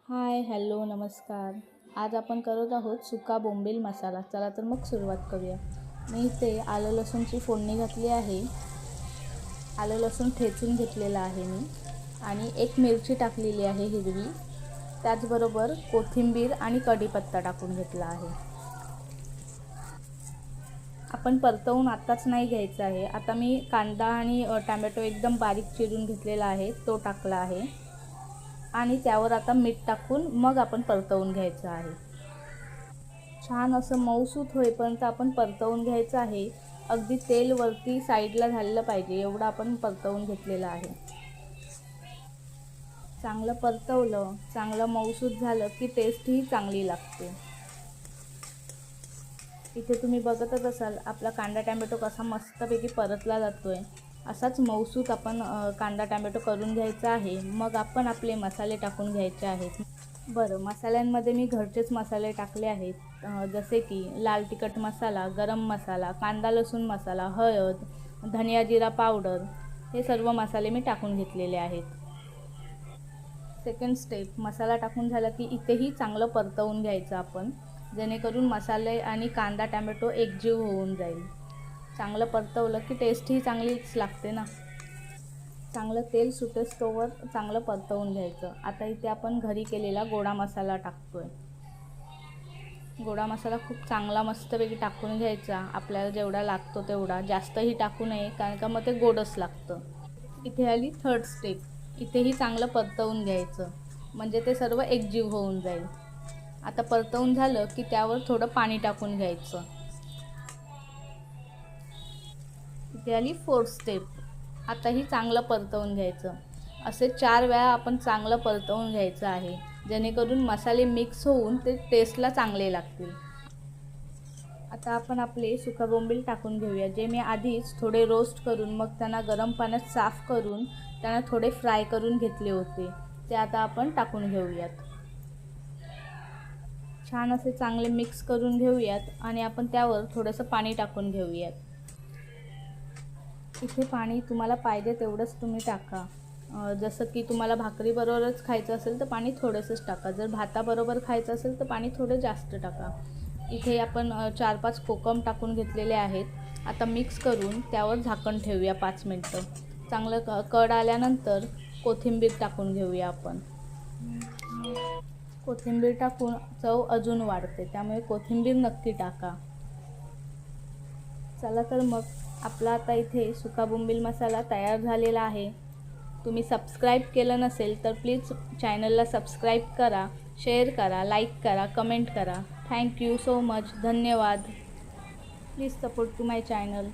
हाय, hello, नमस्कार. आज आपण करत आहोत सुका बोंबील मसाला. चला तर मग सुरुवात करूया. मी इथे आलं लसूणची फोडणी घातली आहे. आलं लसूण ठेचून घेतलेलं आहे मी आणि एक मिरची टाकलेली आहे हिरवी. त्याचबरोबर कोथिंबीर आणि कढीपत्ता टाकून घेतला आहे. आपण परतवून आत्ताच नाही घ्यायचं आहे. आता मी कांदा आणि टॅमॅटो एकदम बारीक चिरून घेतलेला आहे, तो टाकला आहे आणि त्यावर आता मीठ टाकून मग आपण परतवून घ्यायचं आहे. छान असं मऊसूत होईपर्यंत आपण परतवून घ्यायचं आहे. अगदी तेल वरती साईडला झालेलं पाहिजे एवढं आपण परतवून घेतलेलं आहे. चांगलं परतवलं, चांगलं मऊसूत झालं की टेस्टही चांगली लागते. इथे तुम्ही बघतच असाल आपला कांदा टॅमॅटो कसा मस्तपैकी परतला जातो आहे. असाच मऊसूत आपण कांदा टॅमॅटो करून घ्यायचा आहे. मग आपण आपले मसाले टाकून घ्यायचे आहेत. बरं, मसाल्यांमध्ये मी घरचेच मसाले टाकले आहेत. जसे की लाल तिखट मसाला, गरम मसाला, कांदा लसूण मसाला, हळद, धनिया जिरा पावडर, हे सर्व मसाले मी टाकून घेतलेले आहेत. सेकंड स्टेप, मसाला टाकून झाला की इथेही चांगलं परतवून घ्यायचं आपण, जेणेकरून मसाले आणि कांदा टॅमॅटो एकजीव होऊन जाईल. चांगलं परतवलं की टेस्टही चांगलीच लागते ना. चांगलं तेल सुटेस्तोवर चांगलं परतवून घ्यायचं. आता इथे आपण घरी केलेला गोडा मसाला टाकतो आहे. गोडा मसाला खूप चांगला मस्तपैकी टाकून घ्यायचा. आपल्याला जेवढा लागतो तेवढा, जास्तही टाकू नये कारण का मग ते गोडच लागतं. इथे आली थर्ड स्टेप. इथेही चांगलं परतवून घ्यायचं, म्हणजे ते सर्व एकजीव होऊन जाईल. आता परतवून झालं की त्यावर थोडं पाणी टाकून घ्यायचं. इथे आली फोर्थ स्टेप. आताही चांगलं परतवून घ्यायचं. असे 4 वेळा आपण चांगलं परतवून घ्यायचं आहे, जेणेकरून मसाले मिक्स होऊन ते टेस्टला चांगले लागतील. आता आपण आपले सुका बोंबील टाकून घेऊया, जे मी आधीच थोडे रोस्ट करून मग त्यांना गरम पाण्यात साफ करून त्यांना थोडे फ्राय करून घेतले होते. ते आता आपण टाकून घेऊयात. छान असे चांगले मिक्स करून घेऊयात आणि आपण त्यावर थोडंसं पाणी टाकून घेऊयात. इथे पाणी तुम्हाला पाहिजे तेवढंच तुम्ही टाका. जसं की तुम्हाला भाकरीबरोबरच खायचं असेल तर पाणी थोडंसंच टाका. जर भाताबरोबर खायचं असेल तर पाणी थोडं जास्त टाका. इथे आपण 4-5 कोकम टाकून घेतलेले आहेत. आता मिक्स करून त्यावर झाकण ठेवूया 5 मिनटं. चांगलं कड आल्यानंतर कोथिंबीर टाकून घेऊया आपण. कोथिंबीर टाकून चव अजून वाढते, त्यामुळे कोथिंबीर नक्की टाका. चला तर मग आपला आता इथे सुका बोंबील मसाला तयार झालेला आहे. तुम्ही सबस्क्राईब केलं नसेल तर प्लीज चॅनलला सबस्क्राईब करा, शेअर करा, लाईक करा, कमेंट करा. Thank you so much. धन्यवाद. Please support to my channel.